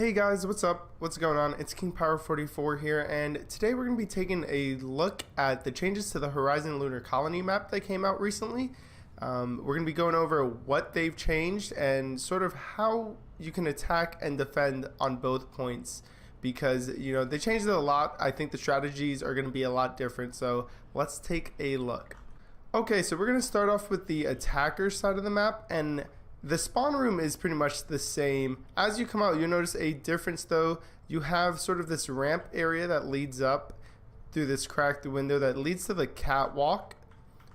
Hey guys, what's up? What's going on? It's King Power 44 here, and today we're going to be taking a look at the changes to the Horizon Lunar Colony map that came out recently. We're going to be going over what they've changed and sort of how you can attack and defend on both points, because they changed it a lot. I think the strategies are going to be a lot different, so let's take a look. Okay, so we're going to start off with the attacker side of the map, and the spawn room is pretty much the same. As you come out, you'll notice a difference though. You have sort of this ramp area that leads up through this cracked window that leads to the catwalk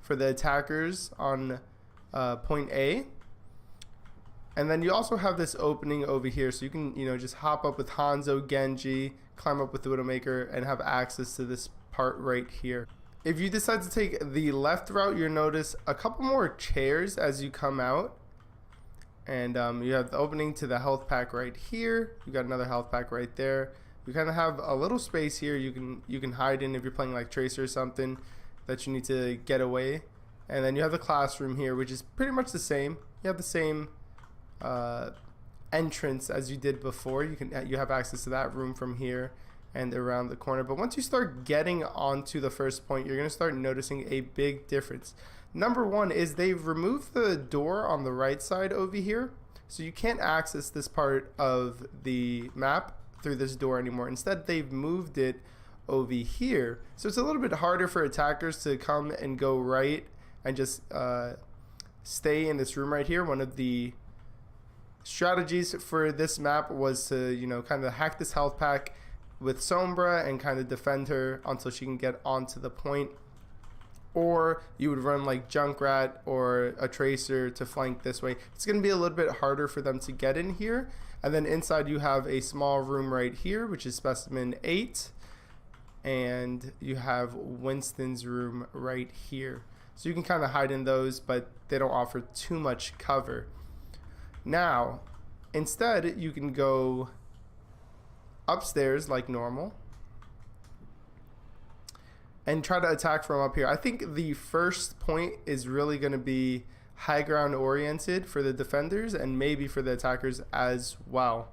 for the attackers on point A. And then you also have this opening over here, so you can just hop up with Hanzo, Genji, climb up with the Widowmaker, and have access to this part right here. If you decide to take the left route, you'll notice a couple more chairs as you come out. And you have the opening to the health pack right here. You got another health pack right there. You kind of have a little space here you can hide in if you're playing like Tracer or something that you need to get away. And then you have the classroom here, which is pretty much the same. You have the same entrance as you did before. You have access to that room from here and around the corner. But once you start getting onto the first point, you're going to start noticing a big difference. Number one is they've removed the door on the right side over here, so you can't access this part of the map through this door anymore. Instead, they've moved it over here, so it's a little bit harder for attackers to come and go right and just stay in this room right here. One of the strategies for this map was to kind of hack this health pack with Sombra and kind of defend her until she can get onto the point. Or you would run like Junkrat or a Tracer to flank this way. It's going to be a little bit harder for them to get in here. And then inside you have a small room right here, which is Specimen 8. And you have Winston's room right here. So you can kind of hide in those, but they don't offer too much cover. Now, instead you can go upstairs like normal and try to attack from up here. I think the first point is really going to be high ground oriented for the defenders and maybe for the attackers as well.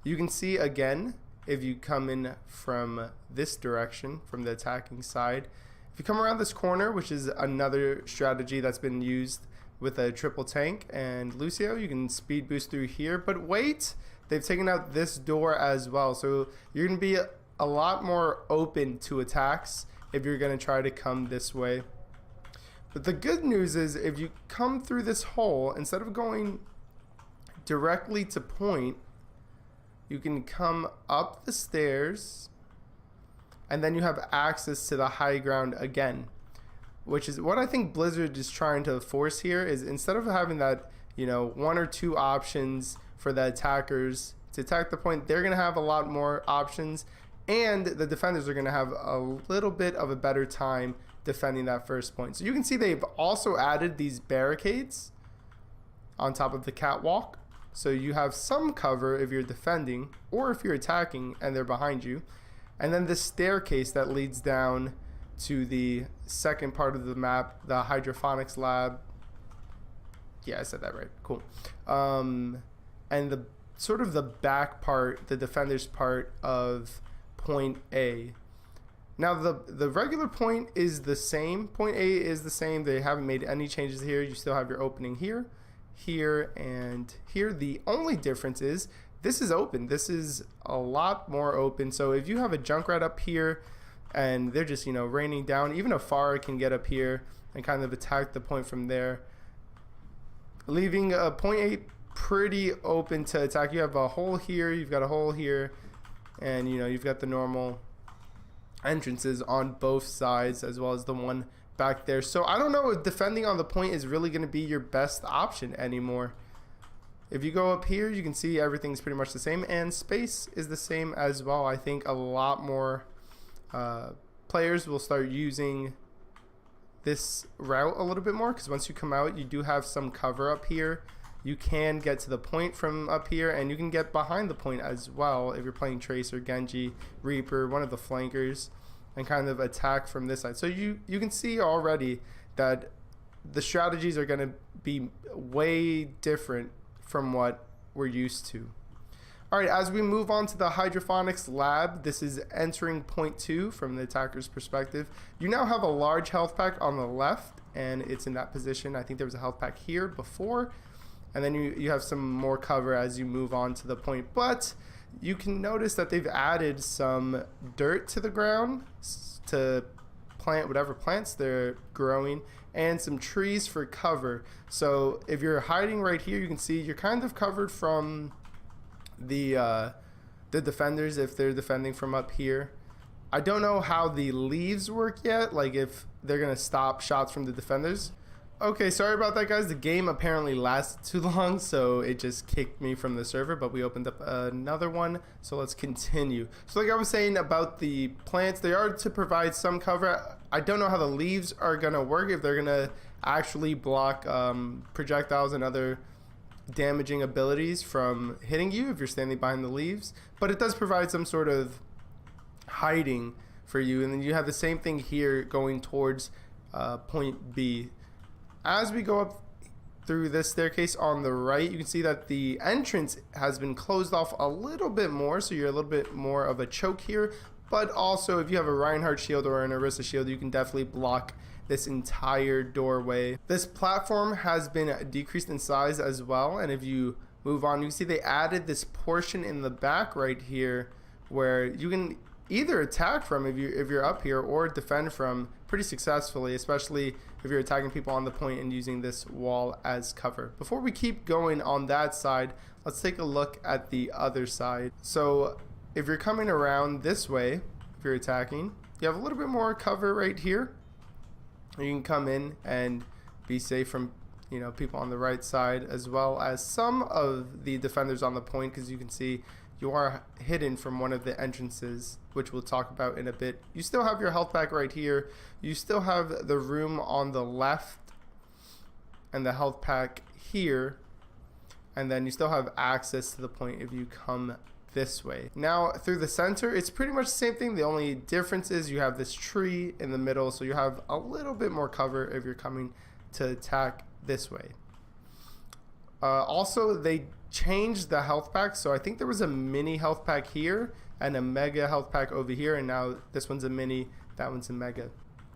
You can see again, if you come in from this direction, from the attacking side, if you come around this corner, which is another strategy that's been used with a triple tank and Lucio, you can speed boost through here. But wait, they've taken out this door as well, so you're going to be a lot more open to attacks if you're going to try to come this way. But the good news is if you come through this hole, instead of going directly to point, you can come up the stairs and then you have access to the high ground again, which is what I think Blizzard is trying to force here. Is instead of having that one or two options for the attackers to attack the point, they're going to have a lot more options, and the defenders are going to have a little bit of a better time defending that first point. So you can see they've also added these barricades on top of the catwalk, so you have some cover if you're defending or if you're attacking and they're behind you. And then the staircase that leads down to the second part of the map, the hydroponics lab. Yeah, I said that right. Cool. And the sort of the back part, the defenders part of point A. Now the regular point is the same. Point A is the same. They haven't made any changes here. You still have your opening here, here, and here. The only difference is this is open. This is a lot more open. So if you have a Junkrat up here and they're just raining down, even a Pharah can get up here and kind of attack the point from there, leaving a point A pretty open to attack. You have a hole here, you've got a hole here, and you've got the normal entrances on both sides as well as the one back there. So I don't know if defending on the point is really going to be your best option anymore. If you go up here, you can see everything's pretty much the same, and space is the same as well. I think a lot more players will start using this route a little bit more, because once you come out, you do have some cover up here. You can get to the point from up here, and you can get behind the point as well if you're playing Tracer, Genji, Reaper, one of the flankers, and kind of attack from this side. So you can see already that the strategies are going to be way different from what we're used to. All right, as we move on to the hydroponics lab, this is entering point 2 from the attacker's perspective. You now have a large health pack on the left, and it's in that position. I think there was a health pack here before, and then you have some more cover as you move on to the point. But you can notice that they've added some dirt to the ground to plant whatever plants they're growing, and some trees for cover. So if you're hiding right here, you can see you're kind of covered from the defenders if they're defending from up here. I don't know how the leaves work yet, like if they're gonna stop shots from the defenders. Okay, sorry about that, guys. The game apparently lasted too long, so it just kicked me from the server, but we opened up another one, so let's continue. So like I was saying about the plants, they are to provide some cover. I don't know how the leaves are gonna work, if they're gonna actually block projectiles and other damaging abilities from hitting you if you're standing behind the leaves, but it does provide some sort of hiding for you. And then you have the same thing here going towards point B. As we go up through this staircase on the right, you can see that the entrance has been closed off a little bit more, so you're a little bit more of a choke here. But also, if you have a Reinhardt shield or an Orisa shield, you can definitely block this entire doorway. This platform has been decreased in size as well, and if you move on, you can see they added this portion in the back right here where you can either attack from if you're up here, or defend from pretty successfully, especially if you're attacking people on the point and using this wall as cover. Before we keep going on that side, let's take a look at the other side. So if you're coming around this way, if you're attacking, you have a little bit more cover right here. You can come in and be safe from, you know, people on the right side, as well as some of the defenders on the point, because you can see you are hidden from one of the entrances, which we'll talk about in a bit. You still have your health pack right here. You still have the room on the left and the health pack here, and then you still have access to the point if you come this way. Now through the center, it's pretty much the same thing. The only difference is you have this tree in the middle, so you have a little bit more cover if you're coming to attack this way. Also, they changed the health pack, so I think there was a mini health pack here and a mega health pack over here, and now this one's a mini, that one's a mega.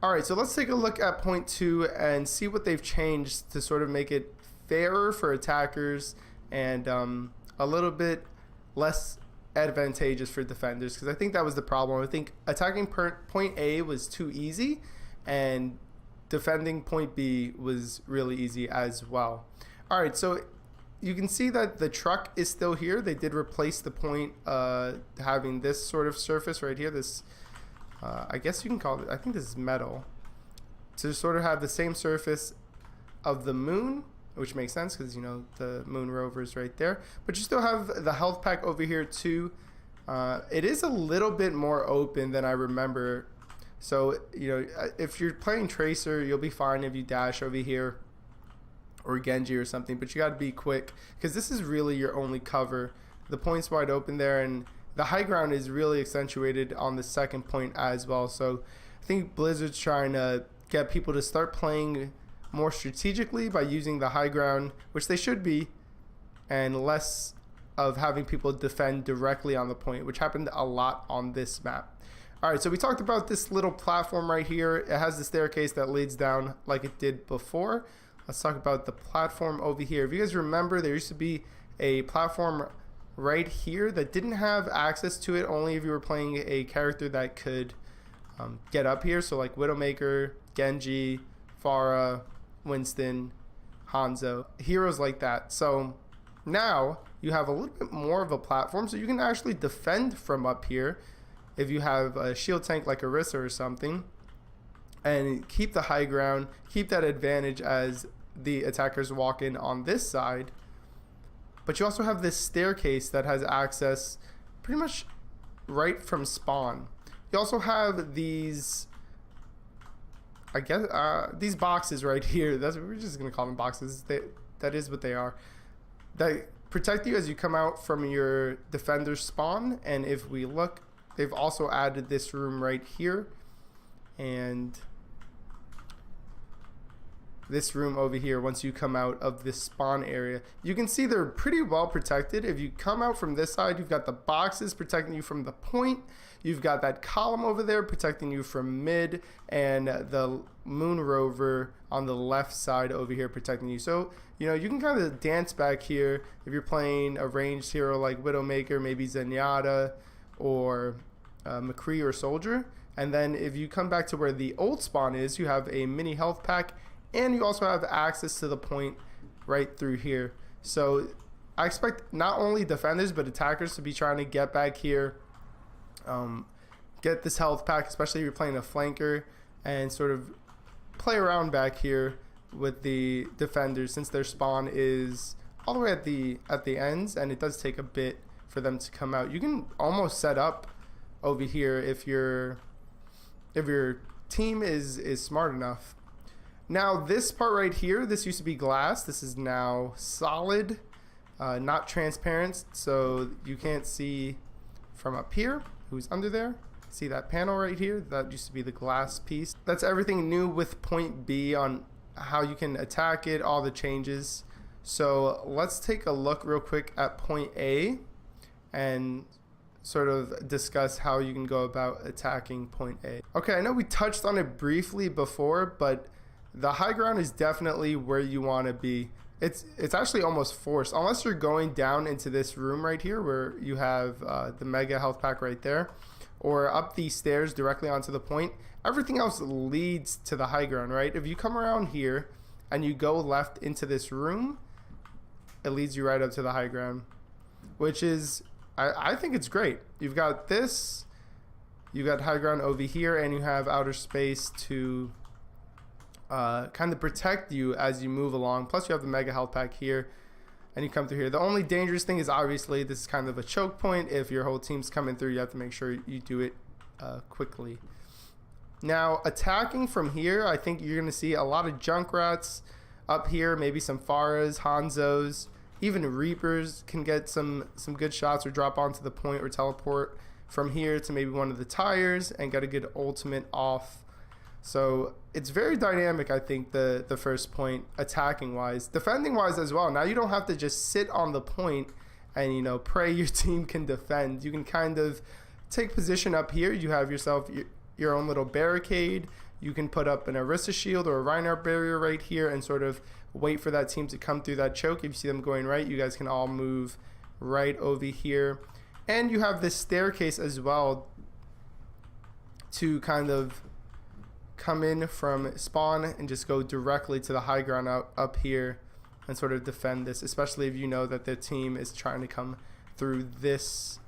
Alright, so let's take a look at point 2 and see what they've changed to sort of make it fairer for attackers and a little bit less advantageous for defenders, because I think that was the problem. I think attacking point A was too easy, and defending point B was really easy as well. Alright, so you can see that the truck is still here. They did replace the point having this sort of surface right here. This, I guess you can call it, I think this is metal, to sort of have the same surface of the moon, which makes sense because, you know, the moon rover is right there. But you still have the health pack over here too. It is a little bit more open than I remember. So, you know, if you're playing Tracer, you'll be fine if you dash over here or Genji or something, but you got to be quick because this is really your only cover. The point's wide open there, and the high ground is really accentuated on the second point as well. So I think Blizzard's trying to get people to start playing more strategically by using the high ground, which they should be, and less of having people defend directly on the point, which happened a lot on this map. Alright, so we talked about this little platform right here. It has the staircase that leads down like it did before. Let's talk about the platform over here. If you guys remember, there used to be a platform right here that didn't have access to it, only if you were playing a character that could get up here. So like Widowmaker, Genji, Pharah, Winston, Hanzo, heroes like that. So now you have a little bit more of a platform, so you can actually defend from up here if you have a shield tank like Orisa or something, and keep the high ground, keep that advantage as the attackers walk in on this side. But you also have this staircase that has access pretty much right from spawn. You also have these, I guess, these boxes right here. We're just gonna call them boxes. That is what they are. That protect you as you come out from your defender's spawn. And if we look, they've also added this room right here, and this room over here once you come out of this spawn area. You can see they're pretty well protected. If you come out from this side, you've got the boxes protecting you from the point. You've got that column over there protecting you from mid, and the moon rover on the left side over here protecting you. So, you know, you can kind of dance back here if you're playing a ranged hero like Widowmaker, maybe Zenyatta, or McCree or Soldier. And then if you come back to where the old spawn is, you have a mini health pack, and you also have access to the point right through here. So I expect not only defenders but attackers to be trying to get back here, get this health pack, especially if you're playing a flanker, and sort of play around back here with the defenders, since their spawn is all the way at the ends, and it does take a bit for them to come out. You can almost set up over here if your team is smart enough. Now this part right here, this used to be glass. This is now solid, not transparent, so you can't see from up here who's under there. See that panel right here? That used to be the glass piece. That's everything new with point B on how you can attack it, all the changes. So let's take a look real quick at point A and sort of discuss how you can go about attacking point A. Okay, I know we touched on it briefly before, but the high ground is definitely where you want to be. It's actually almost forced, unless you're going down into this room right here where you have the mega health pack right there, or up these stairs directly onto the point. Everything else leads to the high ground, right? If you come around here and you go left into this room, it leads you right up to the high ground, which is, I think it's great. You've got this, you got high ground over here, and you have outer space to kind of protect you as you move along. Plus you have the mega health pack here, and you come through here. The only dangerous thing is obviously this is kind of a choke point. If your whole team's coming through, you have to make sure you do it quickly. Now attacking from here, I think you're going to see a lot of Junkrats up here, maybe some Pharas, Hanzos, even Reapers can get some good shots or drop onto the point or teleport from here to maybe one of the tires and get a good ultimate off. So it's very dynamic, I think, the first point, attacking wise, defending wise as well. Now you don't have to just sit on the point and, you know, pray your team can defend. You can kind of take position up here. You have yourself your own little barricade. You can put up an Orisa shield or a Reinhardt barrier right here and sort of wait for that team to come through that choke. If you see them going right, you guys can all move right over here. And you have this staircase as well to kind of come in from spawn and just go directly to the high ground up here and sort of defend this, especially if you know that the team is trying to come through this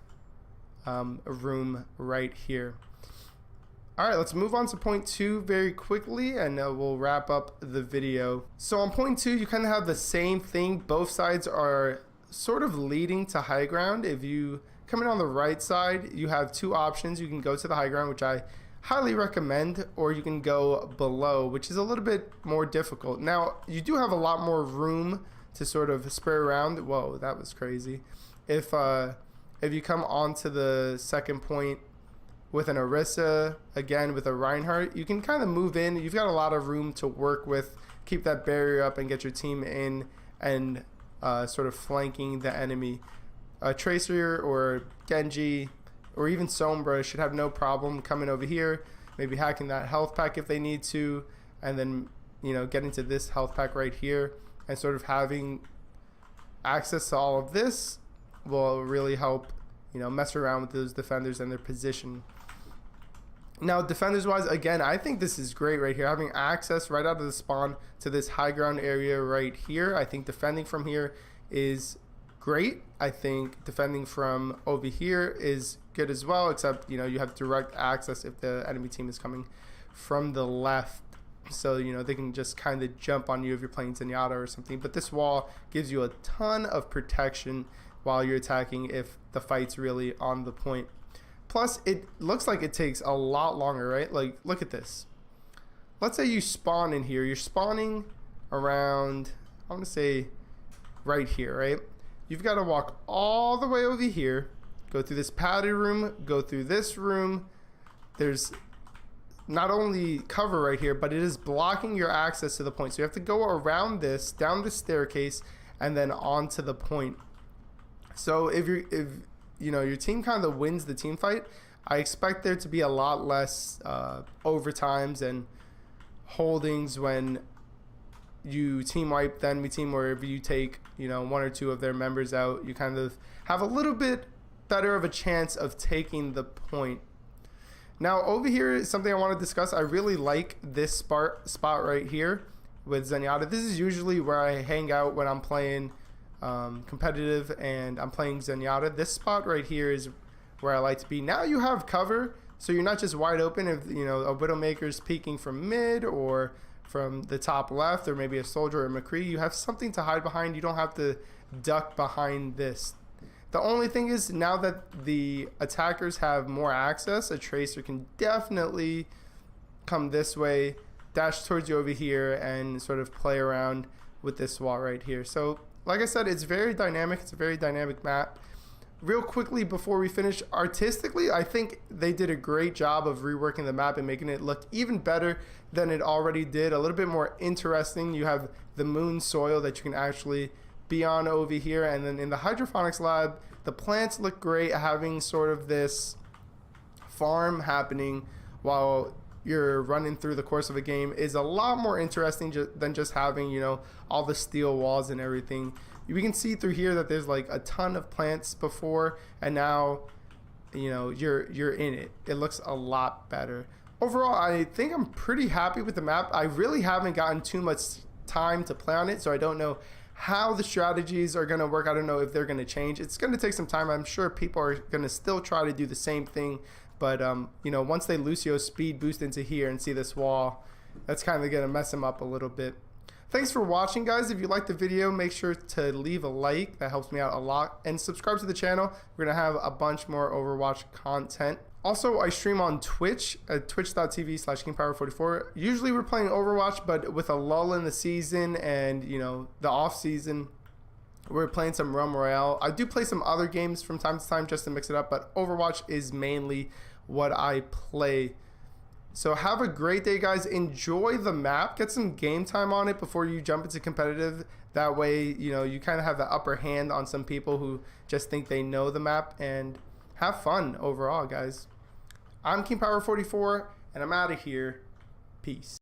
room right here. All right, let's move on to point 2 very quickly, and we'll wrap up the video. So on point 2, you kind of have the same thing. Both sides are sort of leading to high ground. If you come in on the right side, you have 2 options. You can go to the high ground, which I highly recommend, or you can go below, which is a little bit more difficult. Now, you do have a lot more room to sort of spray around. Whoa, that was crazy. If you come onto the second point with an Orisa, again with a Reinhardt, you can kind of move in. You've got a lot of room to work with, keep that barrier up and get your team in and sort of flanking the enemy. A Tracer or Genji or even Sombra should have no problem coming over here, maybe hacking that health pack if they need to, and then, you know, getting to this health pack right here and sort of having access to all of this will really help, you know, mess around with those defenders and their position. Now, defenders wise, again, I think this is great right here, having access right out of the spawn to this high ground area right here. I think defending from here is great. I think defending from over here is good as well, except, you know, you have direct access if the enemy team is coming from the left, so, you know, they can just kind of jump on you if you're playing Zenyatta or something. But this wall gives you a ton of protection while you're attacking if the fight's really on the point. Plus, it looks like it takes a lot longer, right? Like, look at this. Let's say you spawn in here. You're spawning around, I want to say right here, right? You've got to walk all the way over here, go through this padded room, go through this room. There's not only cover right here, but it is blocking your access to the point. So you have to go around this, down the staircase, and then onto the point. So if you know your team kind of wins the team fight, I expect there to be a lot less overtimes and holdings when you team wipe the enemy team, or if you take, you know, 1 or 2 of their members out, you kind of have a little bit better of a chance of taking the point. Now over here is something I want to discuss. I really like this spot right here with Zenyatta. This is usually where I hang out when I'm playing competitive and I'm playing Zenyatta. This spot right here is where I like to be. Now you have cover, so you're not just wide open. If you know a Widowmaker's peeking from mid or from the top left, or maybe a soldier or McCree, you have something to hide behind. You don't have to duck behind this. The only thing is, now that the attackers have more access, a Tracer can definitely come this way, dash towards you over here, and sort of play around with this wall right here. So, like I said, it's very dynamic. It's a very dynamic map. Real quickly before we finish, artistically, I think they did a great job of reworking the map and making it look even better than it already did. A little bit more interesting. You have the moon soil that you can actually be on over here, and then in the hydroponics lab, the plants look great, having sort of this farm happening while you're running through the course of a game is a lot more interesting than just having, you know, all the steel walls and everything. We can see through here that there's like a ton of plants before, and now, you know, you're in it. It looks a lot better. Overall, I think I'm pretty happy with the map. I really haven't gotten too much time to play on it, so I don't know how the strategies are going to work. I don't know if they're going to change. It's going to take some time. I'm sure people are going to still try to do the same thing, but you know, once they Lucio speed boost into here and see this wall, that's kind of going to mess them up a little bit. Thanks for watching, guys. If you liked the video, make sure to leave a like. That helps me out a lot. And subscribe to the channel. We're going to have a bunch more Overwatch content. Also, I stream on Twitch at twitch.tv/KingPower44. Usually we're playing Overwatch, but with a lull in the season and, you know, the off season, we're playing some Realm Royale. I do play some other games from time to time just to mix it up, but Overwatch is mainly what I play. So have a great day, guys. Enjoy the map. Get some game time on it before you jump into competitive. That way, you know, you kind of have the upper hand on some people who just think they know the map, and have fun overall, guys. I'm KingPower44, and I'm out of here. Peace.